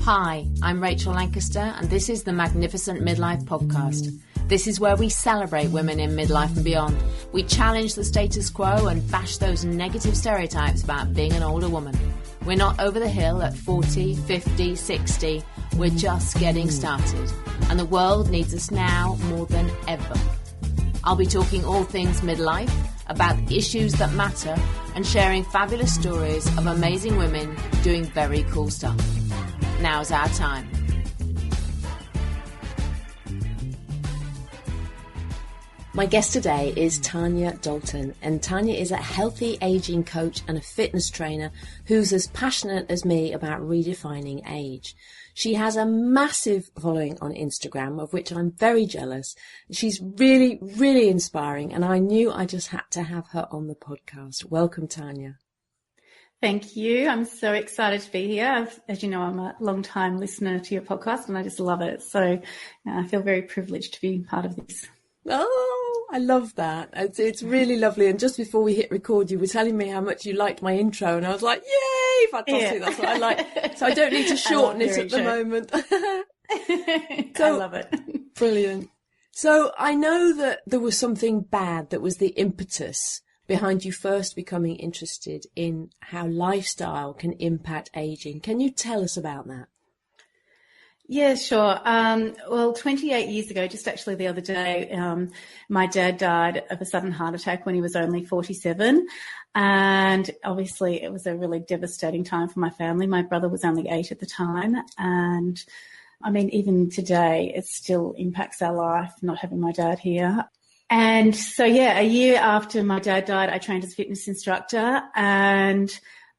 Hi, I'm Rachel Lancaster, and this is the Magnificent Midlife podcast. This is where we celebrate women in midlife and beyond. We challenge the status quo and bash those negative stereotypes about being an older woman. We're not over the hill at 40, 50, 60. We're just getting started. And the world needs us now more than ever. I'll be talking all things midlife, about issues that matter, and sharing fabulous stories of amazing women doing very cool stuff. Now's our time. My guest today is Tania Dalton, and Tania is a healthy aging coach and a fitness trainer who's as passionate as me about redefining age. She has a massive following on Instagram, of which I'm very jealous. She's really, really inspiring, and I knew I just had to have her on the podcast. Welcome, Tania. Thank you. I'm so excited to be here. As you know, I'm a long-time listener to your podcast, and I just love it. So I feel very privileged to be part of this. Oh, I love that. It's really lovely. And just before we hit record, you were telling me how much you liked my intro, and I was like, yay, fantastic. Yeah. That's what I like. So I don't need to shorten it at the moment. I love it. Brilliant. So I know that there was something bad that was the impetus behind you first becoming interested in how lifestyle can impact aging. Can you tell us about that? Yeah, sure. Well, 28 years ago, just actually the other day, my dad died of a sudden heart attack when he was only 47. And obviously it was a really devastating time for my family. My brother was only 8 at the time. And I mean, even today, it still impacts our life, not having my dad here. And so, yeah, a year after my dad died, I trained as a fitness instructor, and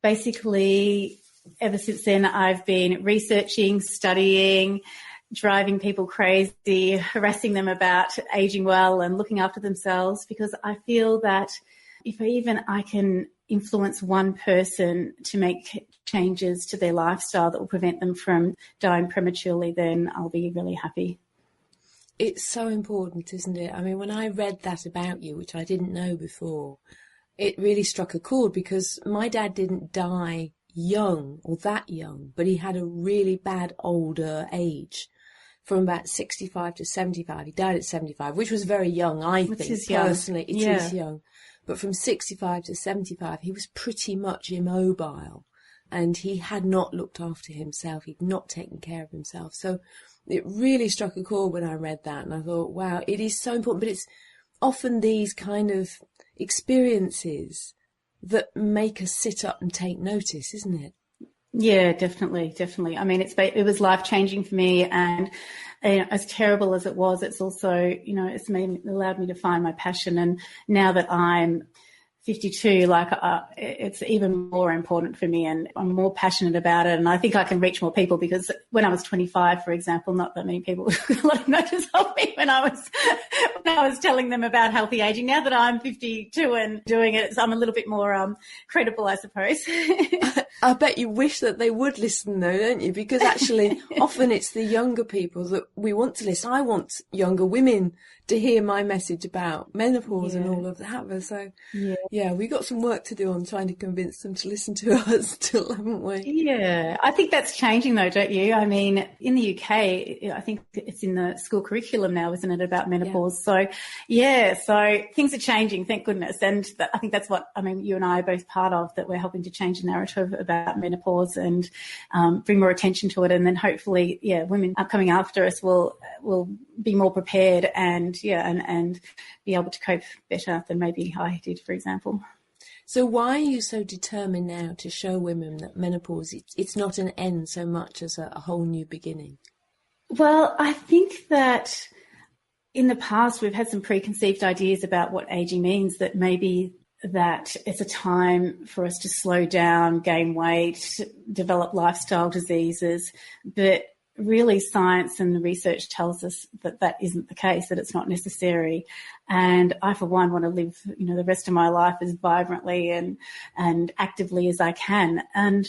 basically ever since then I've been researching, studying, driving people crazy, harassing them about aging well and looking after themselves, because I feel that if I can influence one person to make changes to their lifestyle that will prevent them from dying prematurely, then I'll be really happy. It's so important, isn't it? I mean, when I read that about you, which I didn't know before, it really struck a chord, because my dad didn't die young or that young, but he had a really bad older age from about 65 to 75. He died at 75, which was very young, I think, personally. It is young. But from 65 to 75, he was pretty much immobile, and he had not looked after himself. He'd not taken care of himself. So it really struck a chord when I read that, and I thought, wow, it is so important. But it's often these kind of experiences that make us sit up and take notice, isn't it? Yeah, definitely. I mean, it was life-changing for me, and as terrible as it was, it's also, it's allowed me to find my passion. And now that I'm 52, it's even more important for me, and I'm more passionate about it, and I think I can reach more people, because when I was 25, for example, not that many people took a lot of notice of me when I was telling them about healthy aging. Now that I'm 52 and doing it, I'm a little bit more credible, I suppose. I bet you wish that they would listen, though, don't you? Because actually, often it's the younger people that we want to listen. I want younger women to hear my message about menopause and all of that. So, yeah, we got some work to do on trying to convince them to listen to us still, haven't we? Yeah, I think that's changing, though, don't you? I mean, in the UK, I think it's in the school curriculum now, isn't it, about menopause? Yeah. So things are changing, thank goodness. And I think that's what, you and I are both part of, that we're helping to change the narrative about menopause and bring more attention to it. And then hopefully, women coming after us will be more prepared and be able to cope better than maybe I did, for example. So why are you so determined now to show women that menopause, it's not an end so much as a whole new beginning? Well, I think that in the past we've had some preconceived ideas about what aging means, that maybe that it's a time for us to slow down, gain weight, develop lifestyle diseases, but really science and the research tells us that that isn't the case, that it's not necessary. And I, for one, want to live, the rest of my life as vibrantly and actively as I can. And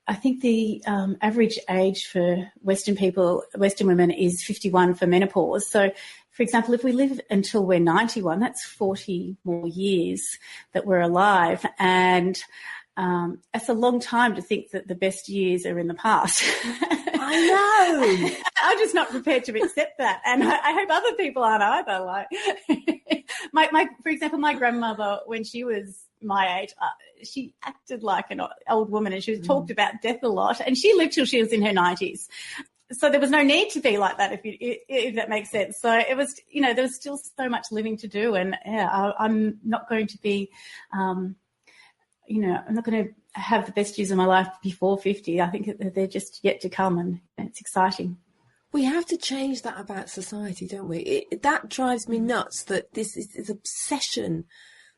I think the average age for Western women is 51 for menopause. So, for example, if we live until we're 91, that's 40 more years that we're alive. And it's a long time to think that the best years are in the past. I know. I'm just not prepared to accept that. And I hope other people aren't either. Like, for example, my grandmother, when she was my age, she acted like an old woman, and she talked about death a lot, and she lived till she was in her 90s. So there was no need to be like that, if that makes sense. So it was, there was still so much living to do, and I'm not going to be, I'm not going to have the best years of my life before 50. I think they're just yet to come, and it's exciting. We have to change that about society, don't we? That drives me nuts, that this obsession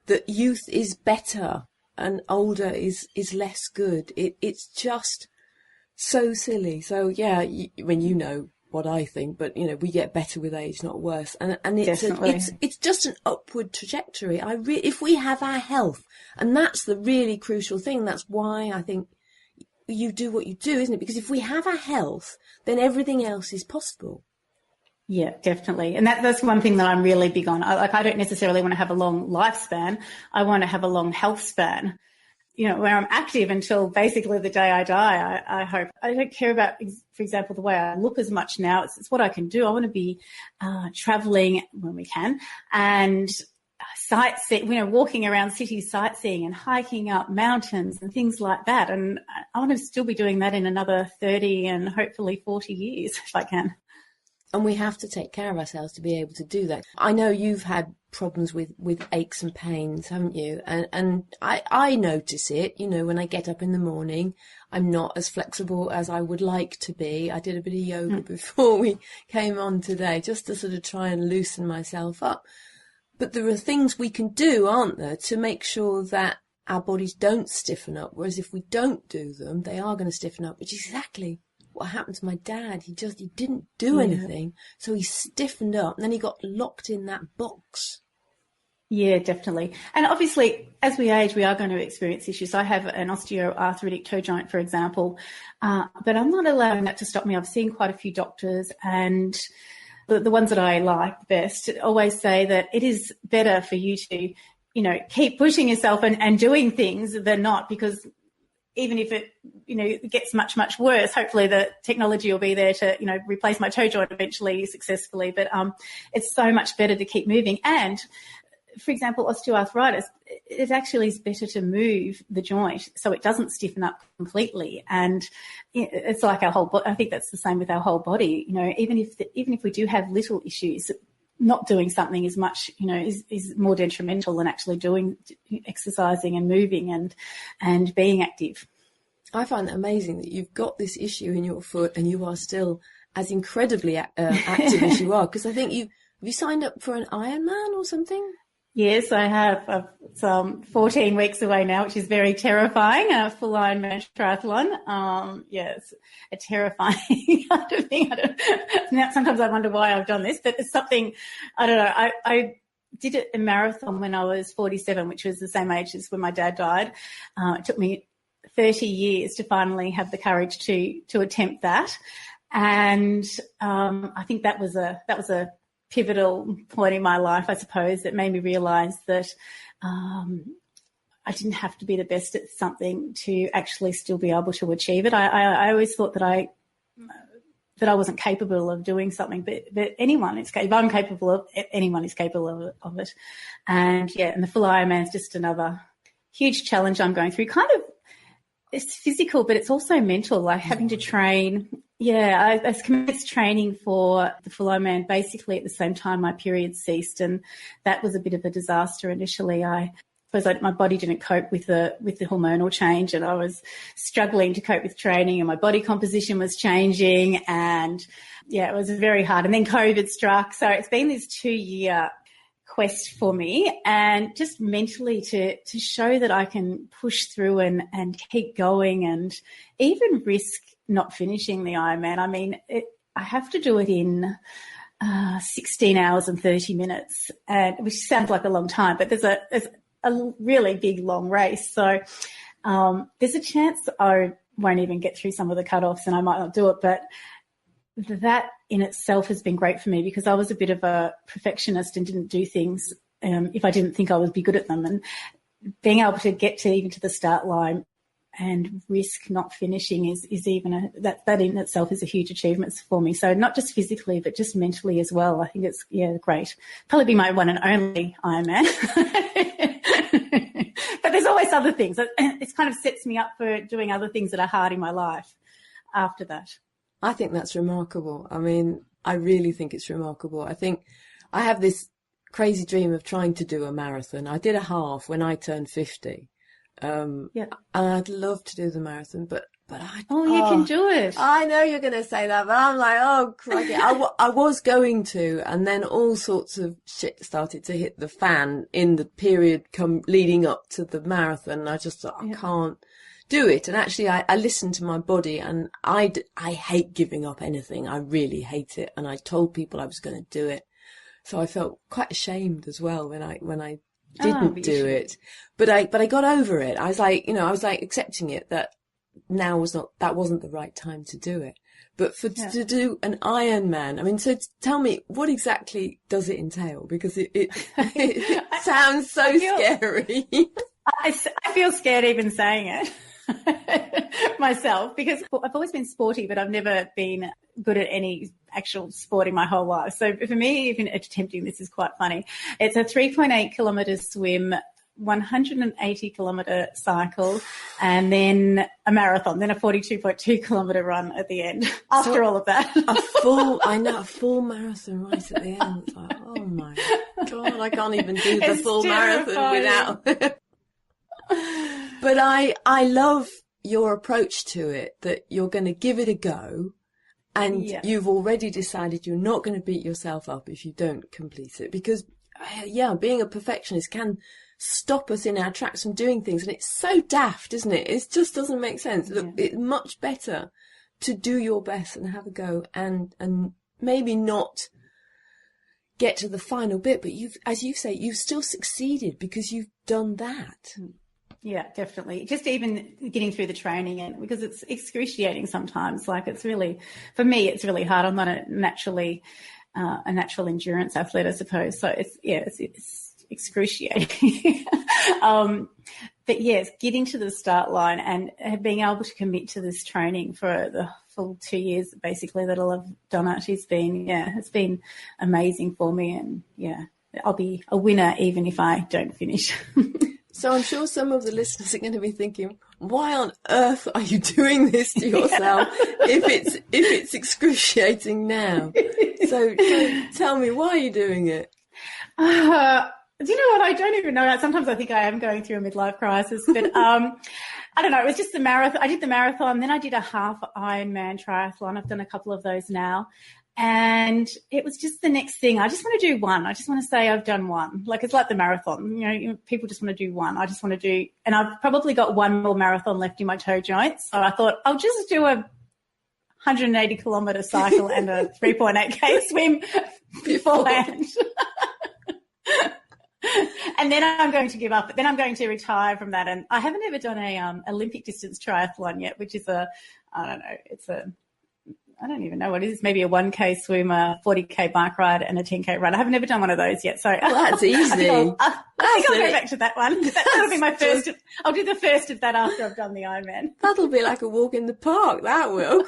that youth is better and older is less good. It's just so silly. So yeah, when you know what I think, but we get better with age, not worse. And it's just an upward trajectory. If we have our health, and that's the really crucial thing. That's why I think you do what you do, isn't it? Because if we have our health, then everything else is possible. Yeah, definitely. And that's one thing that I'm really big on. I don't necessarily want to have a long lifespan. I want to have a long health span, where I'm active until basically the day I die, I hope. I don't care about, for example, the way I look as much now. It's what I can do. I want to be traveling when we can, and sightseeing, walking around cities, sightseeing and hiking up mountains and things like that. And I want to still be doing that in another 30 and hopefully 40 years if I can. And we have to take care of ourselves to be able to do that. I know you've had problems with aches and pains, haven't you? And I notice it, when I get up in the morning, I'm not as flexible as I would like to be. I did a bit of yoga before we came on today, just to sort of try and loosen myself up. But there are things we can do, aren't there, to make sure that our bodies don't stiffen up. Whereas if we don't do them, they are going to stiffen up, which is exactly what happened to my dad. He didn't do anything. So he stiffened up, and then he got locked in that box. Yeah, definitely. And obviously, as we age, we are going to experience issues. I have an osteoarthritic toe joint, for example, but I'm not allowing that to stop me. I've seen quite a few doctors, and the ones that I like best always say that it is better for you to, keep pushing yourself and doing things than not, because even if it, it gets much, much worse, hopefully the technology will be there to, replace my toe joint eventually successfully. But it's so much better to keep moving. And, for example, osteoarthritis, it actually is better to move the joint so it doesn't stiffen up completely. And it's like our whole body. I think that's the same with our whole body. Even if we do have little issues, not doing something is much, is more detrimental than actually exercising and moving and being active. I find it amazing that you've got this issue in your foot and you are still as incredibly active as you are. Because I think have you signed up for an Ironman or something? Yes, I have. It's 14 weeks away now, which is very terrifying. A full Ironman triathlon. It's a terrifying thing. Now, sometimes I wonder why I've done this, but it's something, I don't know. I did a marathon when I was 47, which was the same age as when my dad died. It took me 30 years to finally have the courage to attempt that. And I think that was a pivotal point in my life, I suppose, that made me realise that I didn't have to be the best at something to actually still be able to achieve it. I always thought that I wasn't capable of doing something, but anyone is capable. If I'm capable of it, anyone is capable of it. And the full Ironman is just another huge challenge I'm going through. Kind of, it's physical, but it's also mental, like having to train. Yeah, I commenced training for the full Ironman basically at the same time my period ceased, and that was a bit of a disaster initially. I suppose my body didn't cope with the hormonal change, and I was struggling to cope with training, and my body composition was changing, and it was very hard. And then COVID struck, so it's been this 2-year quest for me, and just mentally to show that I can push through and keep going, and even risk not finishing the Ironman. I mean, I have to do it in 16 hours and 30 minutes, which sounds like a long time, but there's a really big, long race. So there's a chance I won't even get through some of the cutoffs and I might not do it, but that in itself has been great for me, because I was a bit of a perfectionist and didn't do things if I didn't think I would be good at them. And being able to get to even to the start line and risk not finishing is even that in itself is a huge achievement for me. So not just physically, but just mentally as well. I think it's, great. Probably be my one and only Ironman. But there's always other things. It kind of sets me up for doing other things that are hard in my life after that. I think that's remarkable. I mean, I really think it's remarkable. I think I have this crazy dream of trying to do a marathon. I did a half when I turned 50. And I'd love to do the marathon, but you can do it. I know you're going to say that, but I'm like, oh, crikey. I was going to, and then all sorts of shit started to hit the fan in the period leading up to the marathon. And I just thought, I can't do it. And actually, I listened to my body, and I hate giving up anything. I really hate it. And I told people I was going to do it. So I felt quite ashamed as well when I didn't do it, but I got over it. I was like, accepting it that that wasn't the right time to do it. But to do an Ironman, I mean, so tell me, what exactly does it entail? Because it sounds so scary. I feel scared even saying it myself, because I've always been sporty, but I've never been good at any actual sport in my whole life. So for me, even attempting this is quite funny. It's a 3.8 kilometre swim, 180 kilometre cycle, and then a marathon, then a 42.2 kilometre run at the end. After all of that, a full marathon right at the end. It's like, oh my God, I can't even do the full marathon without. But I love your approach to it, that you're going to give it a go, and you've already decided you're not going to beat yourself up if you don't complete it, because being a perfectionist can stop us in our tracks from doing things, and it's so daft, isn't it? It just doesn't make sense. Look, it's much better to do your best and have a go, and maybe not get to the final bit, but as you say, you've still succeeded because you've done that. Yeah, definitely. Just even getting through the training, and because it's excruciating sometimes. Like, it's really, for me, it's really hard. I'm not a natural endurance athlete, I suppose. So it's excruciating. But yes, getting to the start line and being able to commit to this training for the full 2 years, basically, that I'll have done it, it's been amazing for me. And I'll be a winner even if I don't finish. So I'm sure some of the listeners are going to be thinking, why on earth are you doing this to yourself if it's excruciating now? So tell me, why are you doing it? Do you know what? I don't even know. Sometimes I think I am going through a midlife crisis, but I don't know. It was just the marathon. I did the marathon, then I did a half Ironman triathlon. I've done a couple of those now. And it was just the next thing. I just want to do one. I just want to say I've done one. Like, it's like the marathon. People just want to do one. I just want to do, and I've probably got one more marathon left in my toe joints. So I thought I'll just do a 180 kilometre cycle and a 3.8K swim beforehand. And then I'm going to give up. Then I'm going to retire from that. And I haven't ever done a Olympic distance triathlon yet, which is I don't even know what it is. Maybe a 1K swim, a 40K bike ride, and a 10K run. I have never done one of those yet. So that's easy. I think I'll go back to that one. That'll be my first. I'll do the first of that after I've done the Ironman. That'll be like a walk in the park. That will.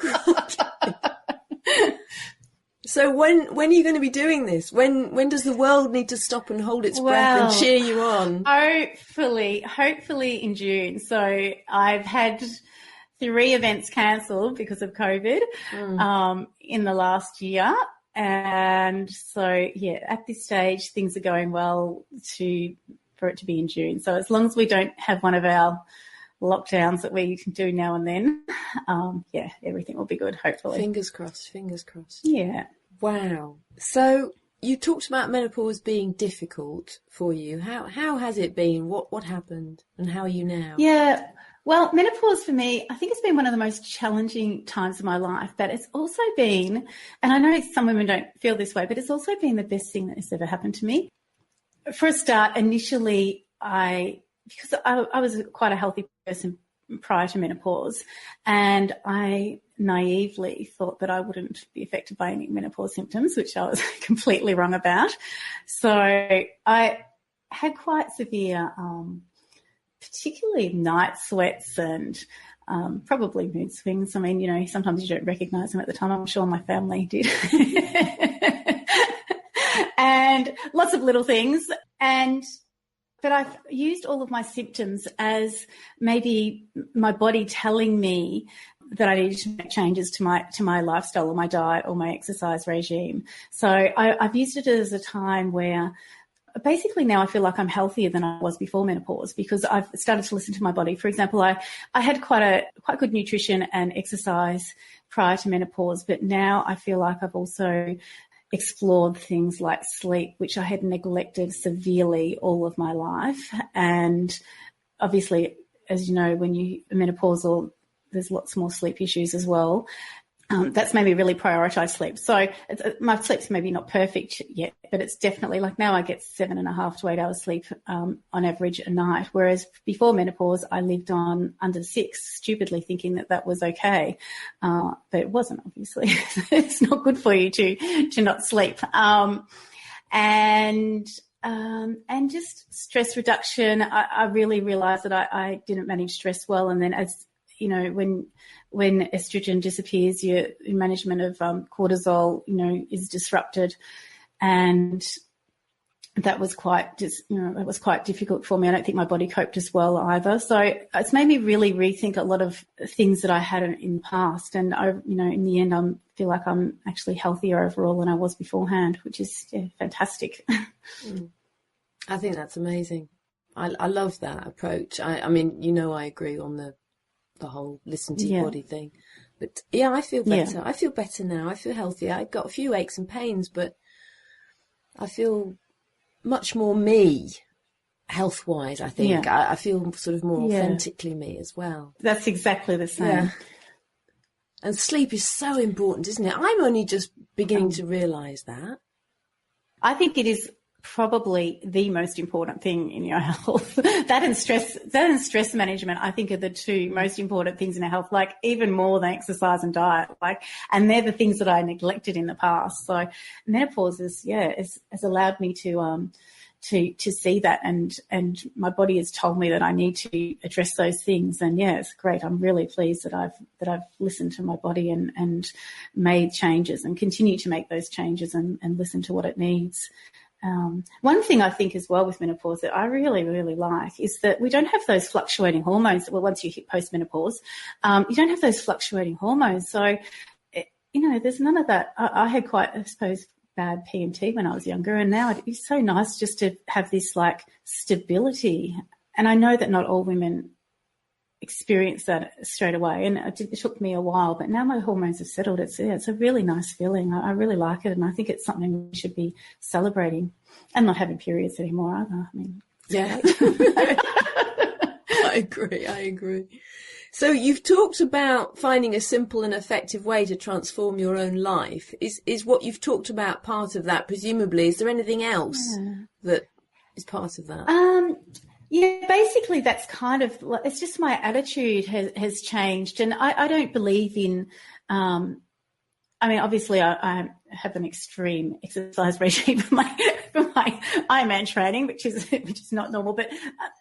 So when are you going to be doing this? When does the world need to stop and hold its breath and cheer you on? Hopefully in June. So I've had 3 events cancelled because of COVID in the last year. And so, at this stage, things are going well for it to be in June. So as long as we don't have one of our lockdowns that we can do now and then, everything will be good, hopefully. Fingers crossed. Yeah. Wow. So you talked about menopause being difficult for you. How has it been? What happened, and how are you now? Yeah. Well, menopause for me, I think it's been one of the most challenging times of my life, but it's also been, and I know some women don't feel this way, but it's also been the best thing that has ever happened to me. For a start, initially, because I was quite a healthy person prior to menopause, and I naively thought that I wouldn't be affected by any menopause symptoms, which I was completely wrong about. So I had quite severe particularly night sweats and probably mood swings. I mean, you know, sometimes you don't recognise them at the time. I'm sure my family did. And lots of little things. But I've used all of my symptoms as maybe my body telling me that I needed to make changes to my lifestyle or my diet or my exercise regime. So I've used it as a time where basically now I feel like I'm healthier than I was before menopause, because I've started to listen to my body. For example, I had quite good nutrition and exercise prior to menopause, but now I feel like I've also explored things like sleep, which I had neglected severely all of my life. And obviously, as you know, when you're menopausal, there's lots more sleep issues as well. That's made me really prioritise sleep. So my sleep's maybe not perfect yet, but it's definitely like now I get 7.5 to 8 hours sleep on average a night, whereas before menopause I lived on under 6, stupidly thinking that was okay, but it wasn't, obviously. It's not good for you to not sleep. And just stress reduction. I really realised that I didn't manage stress well, and then as you know, when estrogen disappears, your management of cortisol, you know, is disrupted, and that was quite difficult for me. I don't think my body coped as well either. So it's made me really rethink a lot of things that I had in the past, and in the end, I feel like I'm actually healthier overall than I was beforehand, which is fantastic. I think that's amazing. I love that approach. I mean, you know, I agree on the whole listen to your body thing. But yeah, I feel better. Yeah. I feel better now. I feel healthier. I've got a few aches and pains, but I feel much more me health-wise, I think. Yeah. I feel sort of more authentically me as well. That's exactly the same. Yeah. And sleep is so important, isn't it? I'm only just beginning to realise that. I think it is probably the most important thing in your health. That and stress management, I think, are the two most important things in our health, like even more than exercise and diet. And they're the things that I neglected in the past. So menopause has allowed me to see that, and my body has told me that I need to address those things. And it's great. I'm really pleased that I've listened to my body and made changes and continue to make those changes and listen to what it needs. One thing I think as well with menopause that I really, really like is that we don't have those fluctuating hormones. Well, once you hit postmenopause, you don't have those fluctuating hormones. So, there's none of that. I had quite, I suppose, bad PMT when I was younger, and now it's so nice just to have this like stability. And I know that not all women experience that straight away, and it took me a while, but now my hormones have settled. It's a really nice feeling. I really like it, and I think it's something we should be celebrating, and not having periods anymore either. I mean, yeah. I agree. So you've talked about finding a simple and effective way to transform your own life. Is what you've talked about part of that, presumably? Is there anything else that is part of that? Yeah, basically that's kind of, it's just my attitude has changed. And I don't believe in, obviously I have an extreme exercise regime for my Ironman training, which is not normal. But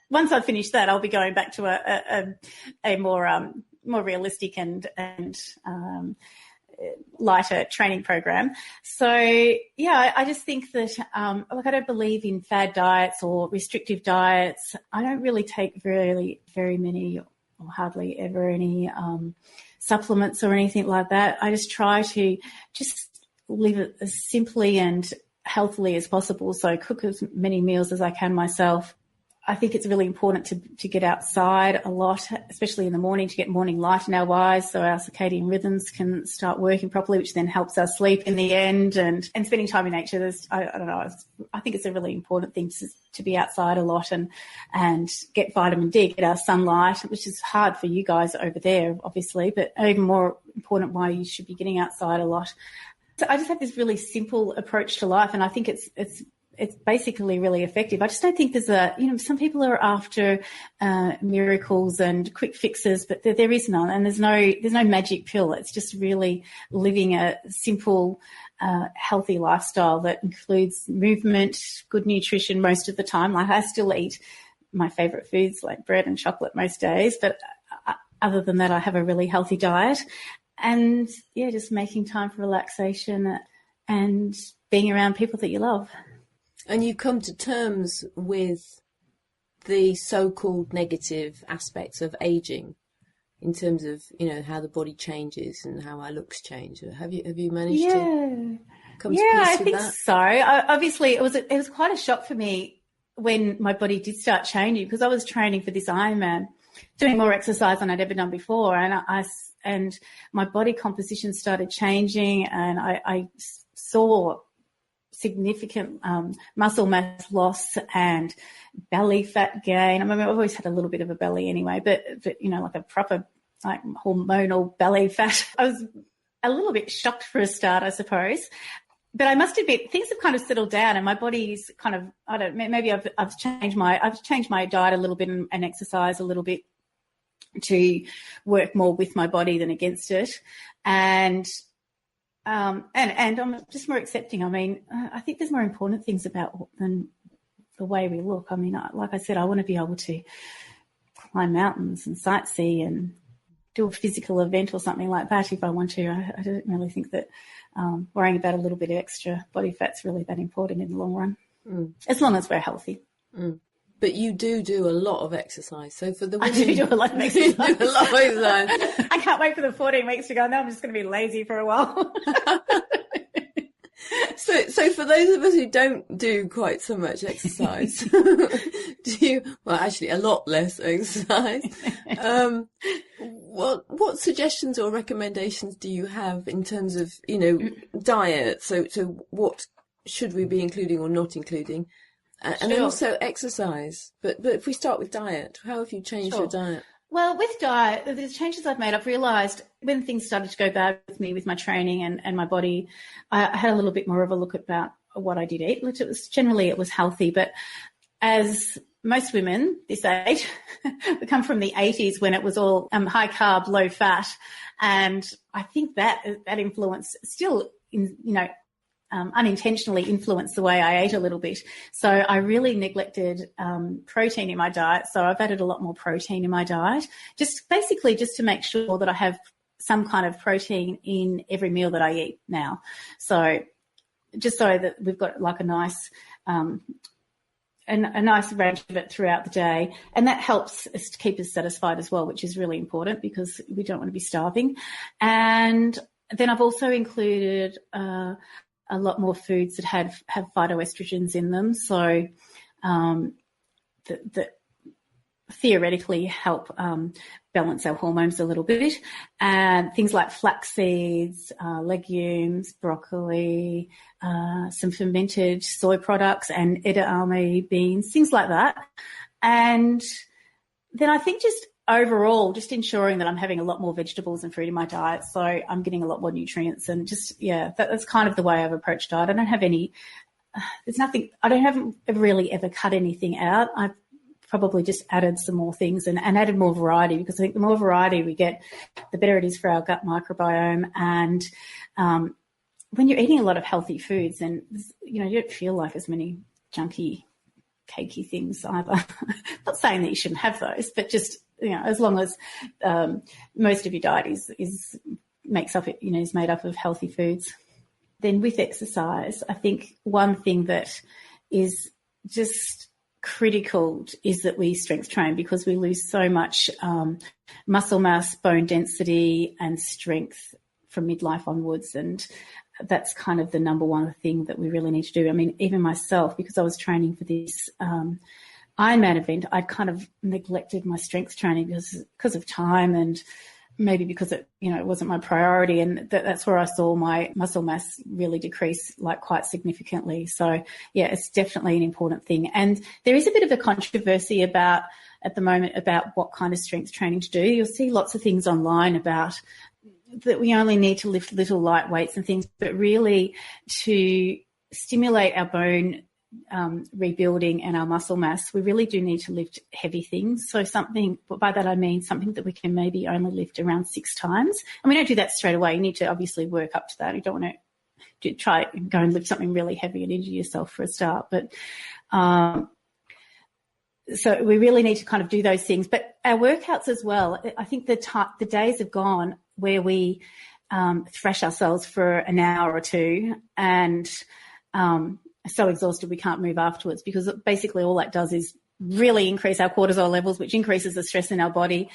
once I finish that, I'll be going back to a more realistic and lighter training program. So I just think that I don't believe in fad diets or restrictive diets. I don't really take very many or hardly ever any supplements or anything like that. I just try to just live it as simply and healthily as possible. So I cook as many meals as I can myself. I think it's really important to get outside a lot, especially in the morning, to get morning light in our eyes so our circadian rhythms can start working properly, which then helps us sleep in the end. And spending time in nature, I don't know, I think it's a really important thing to be outside a lot and get vitamin D, get our sunlight, which is hard for you guys over there, obviously, but even more important why you should be getting outside a lot. So I just have this really simple approach to life, and I think it's basically really effective. I just don't think there's some people are after miracles and quick fixes, but there is none, and there's no magic pill. It's just really living a simple, healthy lifestyle that includes movement, good nutrition most of the time. Like I still eat my favourite foods like bread and chocolate most days. But other than that, I have a really healthy diet. And, yeah, just making time for relaxation and being around people that you love. And you come to terms with the so-called negative aspects of aging in terms of, you know, how the body changes and how our looks change. Have you managed to come to peace with that? Yeah, I think so. Obviously, it was quite a shock for me when my body did start changing, because I was training for this Ironman, doing more exercise than I'd ever done before, and my body composition started changing, and I saw significant muscle mass loss and belly fat gain. I mean, I've always had a little bit of a belly anyway, but you know, like a proper like hormonal belly fat. I was a little bit shocked for a start, I suppose. But I must admit, things have kind of settled down, and my body's kind of, maybe I've changed my diet a little bit and exercise a little bit to work more with my body than against it. And I'm just more accepting. I mean, I think there's more important things than the way we look. I mean, like I said, I want to be able to climb mountains and sightsee and do a physical event or something like that if I want to. I don't really think that worrying about a little bit of extra body fat's really that important in the long run, as long as we're healthy. But you do a lot of exercise. So for the women, I do a lot of exercise. I can't wait for the 14 weeks to go. Now I'm just going to be lazy for a while. So for those of us who don't do quite so much exercise, actually a lot less exercise, what suggestions or recommendations do you have in terms of, you know, diet? So what should we be including or not including? And then also exercise. But if we start with diet, how have you changed your diet? Well, with diet, the changes I've made, I've realised when things started to go bad with me, with my training and my body, I had a little bit more of a look about what I did eat, which it was healthy. But as most women this age, we come from the 80s when it was all high carb, low fat. And I think that influence still, unintentionally influenced the way I ate a little bit. So I really neglected protein in my diet. So I've added a lot more protein in my diet, just to make sure that I have some kind of protein in every meal that I eat now. So just so that we've got like a nice range of it throughout the day. And that helps us to keep us satisfied as well, which is really important because we don't want to be starving. And then I've also included a lot more foods that have phytoestrogens in them. So that theoretically help balance our hormones a little bit. And things like flax seeds, legumes, broccoli, some fermented soy products and edamame beans, things like that. And then I think just overall, just ensuring that I'm having a lot more vegetables and fruit in my diet, so I'm getting a lot more nutrients, and just, that's kind of the way I've approached diet. I don't have I haven't really ever cut anything out. I've probably just added some more things and added more variety, because I think the more variety we get, the better it is for our gut microbiome. And when you're eating a lot of healthy foods, then, you don't feel like as many junky, cakey things either. Not saying that you shouldn't have those, but just, as long as most of your diet is made up of healthy foods. Then with exercise, I think one thing that is just critical is that we strength train, because we lose so much muscle mass, bone density and strength from midlife onwards. And that's kind of the number one thing that we really need to do. I mean, even myself, because I was training for this Ironman event, I kind of neglected my strength training because of time, and maybe because it wasn't my priority, and that's where I saw my muscle mass really decrease quite significantly. So it's definitely an important thing. And there is a bit of a controversy at the moment about what kind of strength training to do. You'll see lots of things online about that we only need to lift little light weights and things, but really to stimulate our bone rebuilding and our muscle mass, we really do need to lift heavy things. So but by that I mean something that we can maybe only lift around 6 times. And we don't do that straight away. You need to obviously work up to that. You don't want to try and go and lift something really heavy and injure yourself for a start. But So we really need to kind of do those things. But our workouts as well, I think the days have gone where we thrash ourselves for an hour or two and so exhausted we can't move afterwards, because basically all that does is really increase our cortisol levels, which increases the stress in our body,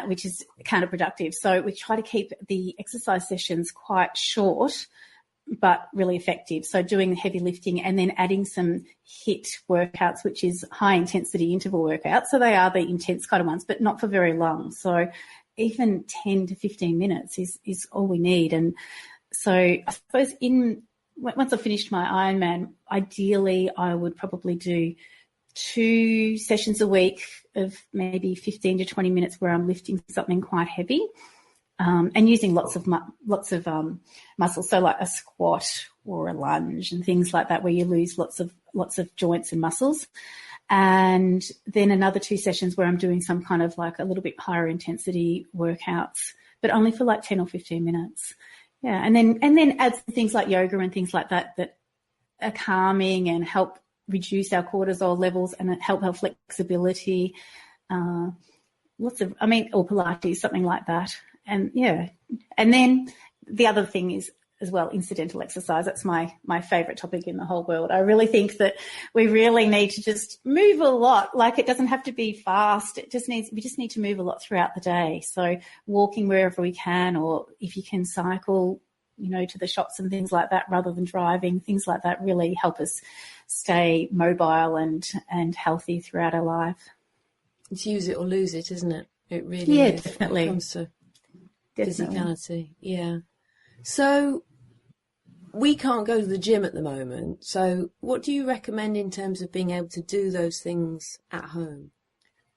which is counterproductive. So we try to keep the exercise sessions quite short but really effective. So doing heavy lifting and then adding some HIIT workouts, which is high intensity interval workouts. So they are the intense kind of ones, but not for very long. So even 10 to 15 minutes is all we need. And so I suppose once I've finished my Ironman, ideally I would probably do 2 sessions a week of maybe 15 to 20 minutes where I'm lifting something quite heavy. And using lots of muscles, so like a squat or a lunge and things like that, where you lose lots of joints and muscles. And then another 2 sessions where I'm doing some kind of like a little bit higher intensity workouts, but only for like 10 or 15 minutes. Yeah, and then add some things like yoga and things like that are calming and help reduce our cortisol levels and help our flexibility. Or Pilates, something like that. And yeah, and then the other thing is as well, incidental exercise. That's my favorite topic in the whole world. I really think that we really need to just move a lot. Like, it doesn't have to be fast. We just need to move a lot throughout the day. So walking wherever we can, or if you can cycle, to the shops and things like that, rather than driving, things like that really help us stay mobile and healthy throughout our life. It's use it or lose it, isn't it? It really is. Definitely. When it comes to physicality. Yeah. So we can't go to the gym at the moment. So what do you recommend in terms of being able to do those things at home?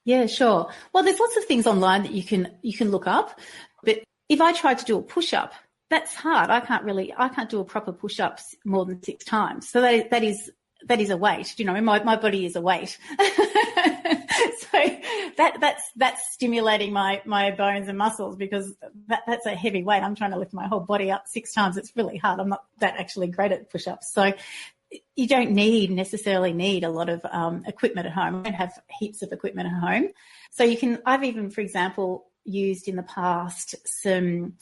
Yeah, sure. Well, there's lots of things online that you can look up. But if I tried to do a push-up, that's hard. I can't do a proper push-up more than 6 times. So that is a weight. My body is a weight. So that's stimulating my bones and muscles, because that's a heavy weight. I'm trying to lift my whole body up 6 times. It's really hard. I'm not that actually great at push-ups. So you don't necessarily need a lot of equipment at home. I don't have heaps of equipment at home. So I've even, for example, used in the past some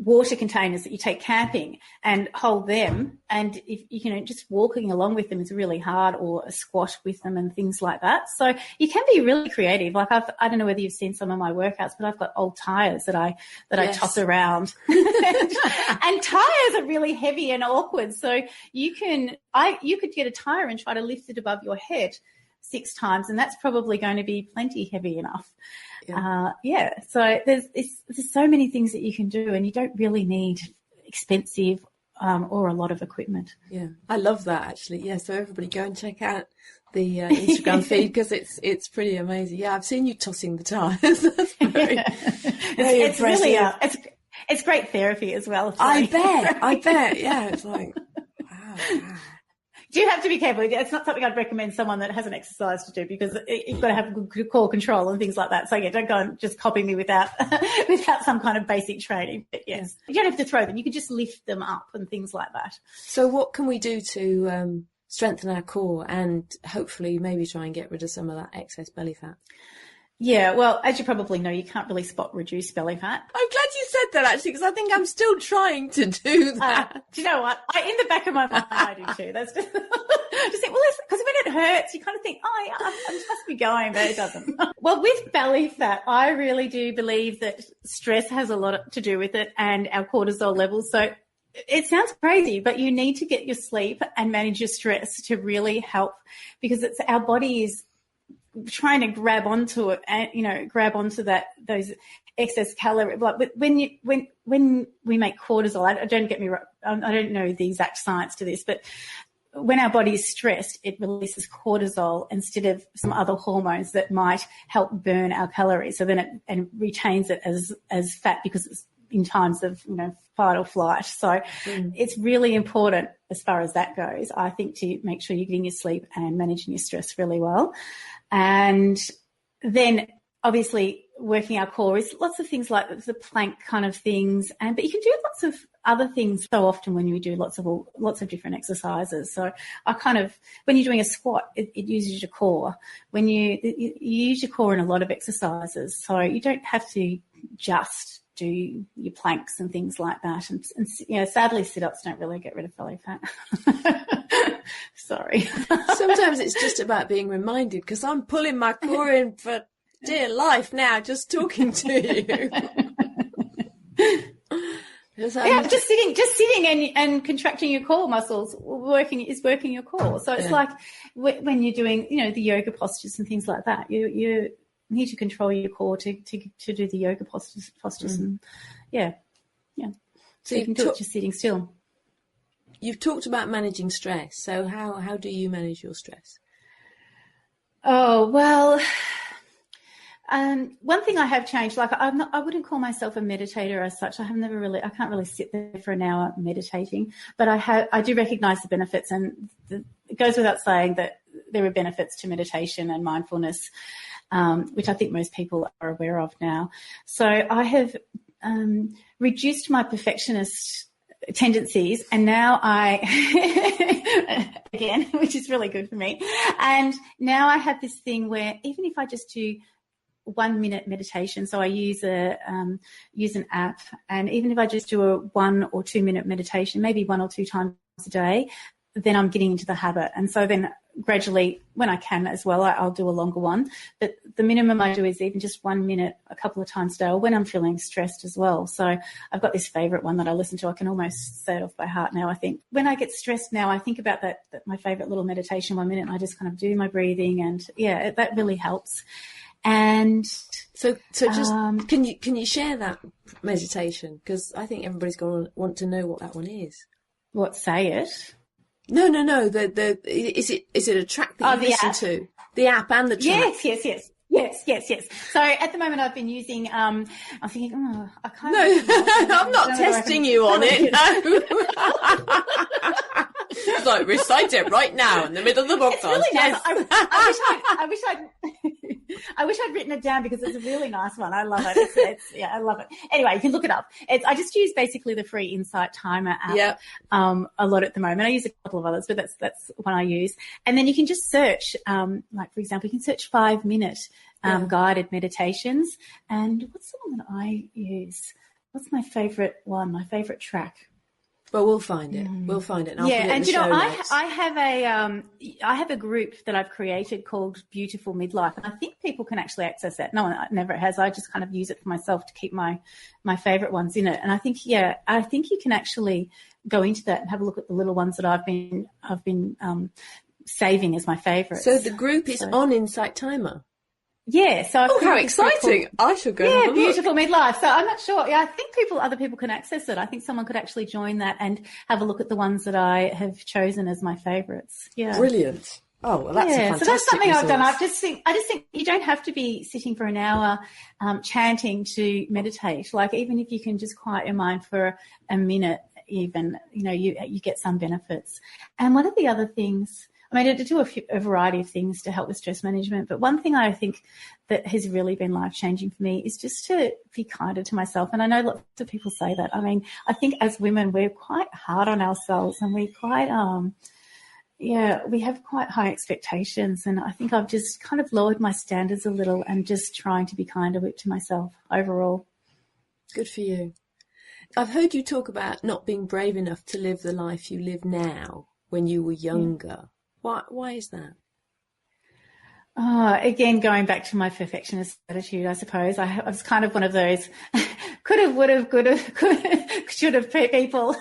water containers that you take camping and hold them, and if just walking along with them is really hard, or a squat with them and things like that. So you can be really creative. Like, I don't know whether you've seen some of my workouts, but I've got old tires that I toss around and tires are really heavy and awkward. So you could get a tire and try to lift it above your head 6 times, and that's probably going to be plenty heavy enough. So there's so many things that you can do, and you don't really need expensive or a lot of equipment. Yeah, I love that, actually. Yeah, so everybody go and check out the Instagram feed, because it's pretty amazing. Yeah, I've seen you tossing the tires. That's very it's really it's great therapy as well. I bet. Yeah, it's like, wow. Do you have to be careful? It's not something I'd recommend someone that hasn't exercised to do, because you've got to have good core control and things like that. So yeah, don't go and just copy me without some kind of basic training. But yes, you don't have to throw them. You can just lift them up and things like that. So what can we do to strengthen our core and hopefully maybe try and get rid of some of that excess belly fat? Yeah, well, as you probably know, you can't really spot reduced belly fat. I'm glad you said that, actually, because I think I'm still trying to do that. Do you know what? In the back of my mind, I do too. That's just think, well, because when it hurts, you kind of think, oh, yeah, I must be going, but it doesn't. Well, with belly fat, I really do believe that stress has a lot to do with it, and our cortisol levels. So it sounds crazy, but you need to get your sleep and manage your stress to really help, because our body is trying to grab onto it and grab onto those excess calorie. But when we make cortisol, don't get me wrong, I don't know the exact science to this, but when our body is stressed, it releases cortisol instead of some other hormones that might help burn our calories. So then it retains it as fat, because it's in times of fight or flight. So it's really important as far as that goes, I think, to make sure you're getting your sleep and managing your stress really well. And then obviously working our core is lots of things like the plank kind of things, but you can do lots of other things so often when you do lots of different exercises. So I kind of, when you're doing a squat, it uses your core. When you use your core in a lot of exercises, so you don't have to just do your planks and things like that. And sadly, sit-ups don't really get rid of belly fat. Sorry. Sometimes it's just about being reminded, because I'm pulling my core in for dear life now, just talking to you. Just sitting and contracting your core muscles working your core. So it's like when you're doing, the yoga postures and things like that, you need to control your core to do the yoga postures and so you can do it just sitting still. You've talked about managing stress. So how do you manage your stress? Oh, well, one thing I have changed, like I wouldn't call myself a meditator as such. I can't really sit there for an hour meditating, but I do recognize the benefits, and it goes without saying that there are benefits to meditation and mindfulness, which I think most people are aware of now. So I have reduced my perfectionist tendencies, and now again, which is really good for me, and now I have this thing where even if I just do 1 minute meditation, so I use an app, and even if I just do a 1 or 2 minute meditation, maybe 1 or 2 times a day, then I'm getting into the habit. And so then gradually, when I can as well, I'll do a longer one. But the minimum I do is even just 1 minute a couple of times a day, or when I'm feeling stressed as well. So I've got this favorite one that I listen to. I can almost say it off by heart now, I think. When I get stressed now, I think about that my favorite little meditation, 1 minute, and I just kind of do my breathing, and that really helps. And so just can you share that meditation? Because I think everybody's going to want to know what that one is. What, say it? No. Is it a track that you listen to? The app and the track. Yes. So at the moment I've been using, I'm thinking, I can't. No, I'm not testing you on it. No. It's like, recite it right now in the middle of the podcast. It's really nice. I wish I'd written it down, because it's a really nice one. I love it. I love it. Anyway, you can look it up. I just use basically the free Insight Timer app a lot at the moment. I use a couple of others, but that's one I use. And then you can just search, like for example, you can search 5-minute guided meditations. And what's the one that I use? What's my favorite one? My favorite track? Well, we'll find it. We'll find it. And I'll put it in the show notes. I have a group that I've created called Beautiful Midlife, and I think people can actually access that. No one never has. I just kind of use it for myself to keep my favorite ones in it. And I think you can actually go into that and have a look at the little ones that I've been saving as my favorites. So the group is on Insight Timer. Yeah, so how exciting! I should go. Yeah, Beautiful Midlife. So I'm not sure. Yeah, I think other people can access it. I think someone could actually join that and have a look at the ones that I have chosen as my favourites. Yeah, brilliant. Oh, well, that's a fantastic so that's something resource. I've done. I just think you don't have to be sitting for an hour chanting to meditate. Like, even if you can just quiet your mind for a minute, even you get some benefits. And one of the other things, I mean, I do a variety of things to help with stress management, but one thing I think that has really been life-changing for me is just to be kinder to myself. And I know lots of people say that. I mean, I think as women, we're quite hard on ourselves, and we're quite, we have quite high expectations. And I think I've just kind of lowered my standards a little and just trying to be kinder to myself overall. Good for you. I've heard you talk about not being brave enough to live the life you live now when you were younger. Why is that? Again, going back to my perfectionist attitude, I suppose. I was kind of one of those could have, would have, could have, should have people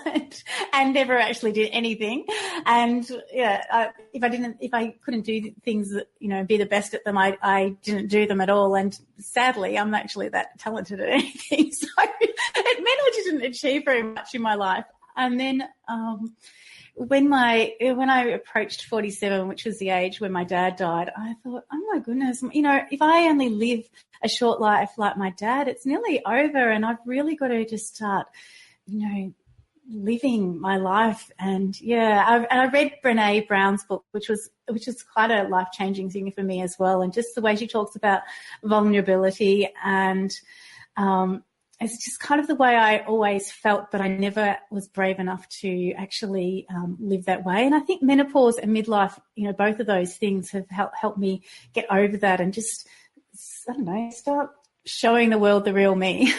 and never actually did anything. And if I couldn't do things, be the best at them, I didn't do them at all. And sadly, I'm actually that talented at anything. So it meant I didn't achieve very much in my life. And then, when I approached 47, which was the age when my dad died, I thought, oh my goodness, if I only live a short life like my dad, it's nearly over, and I've really got to just start, living my life. And I read Brene Brown's book, which was quite a life-changing thing for me as well. And just the way she talks about vulnerability, and it's just kind of the way I always felt, but I never was brave enough to actually live that way. And I think menopause and midlife, both of those things have helped me get over that and just, I don't know, start showing the world the real me.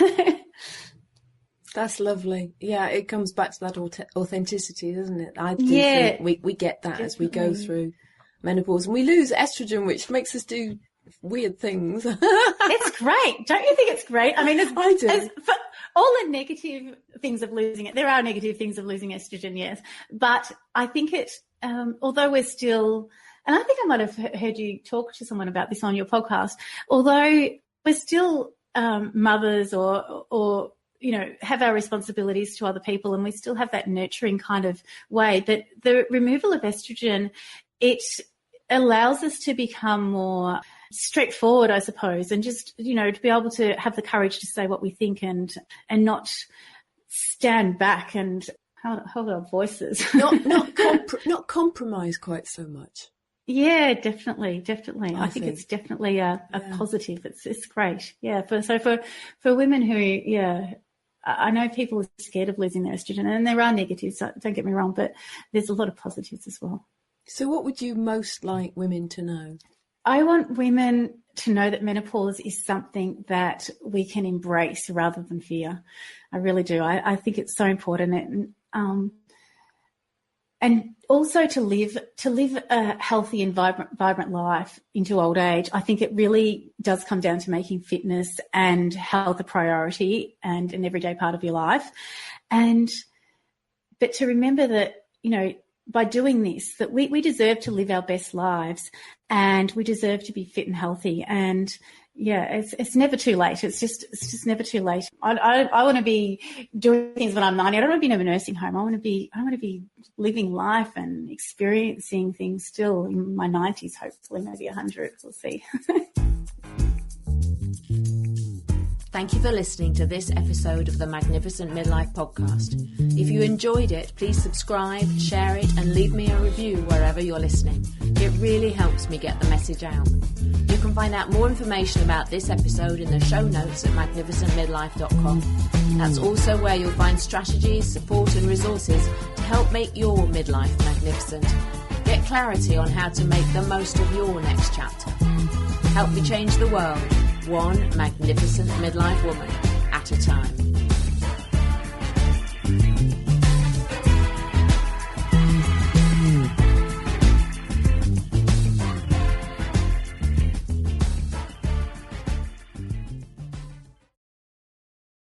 That's lovely. Yeah, it comes back to that authenticity, doesn't it? I think we get that definitely. As we go through menopause, and we lose estrogen, which makes us do weird things. It's great. Don't you think it's great? I mean, I do. For all the negative things of losing it, there are negative things of losing estrogen, yes. But I think it, although we're still, and I think I might have heard you talk to someone about this on your podcast, although we're still mothers or have our responsibilities to other people, and we still have that nurturing kind of way, that the removal of estrogen, it allows us to become more straightforward, I suppose, and just, to be able to have the courage to say what we think and not stand back and hold our voices. Not compromise quite so much. Yeah, definitely. I think it's definitely a positive. It's great. Yeah. For women who, I know people are scared of losing their estrogen, and there are negatives, don't get me wrong, but there's a lot of positives as well. So what would you most like women to know? I want women to know that menopause is something that we can embrace rather than fear. I really do. I think it's so important. And also to live a healthy and vibrant life into old age. I think it really does come down to making fitness and health a priority and an everyday part of your life. But to remember that, by doing this, that we deserve to live our best lives, and we deserve to be fit and healthy. And it's never too late. It's just never too late. I want to be doing things when I'm 90. I don't want to be in a nursing home. I want to be living life and experiencing things still in my 90s, hopefully, maybe 100. We'll see. Thank you for listening to this episode of the Magnificent Midlife podcast. If you enjoyed it, please subscribe, share it, and leave me a review wherever you're listening. It really helps me get the message out. You can find out more information about this episode in the show notes at magnificentmidlife.com. That's also where you'll find strategies, support, and resources to help make your midlife magnificent. Get clarity on how to make the most of your next chapter. Help me change the world, one magnificent midlife woman at a time.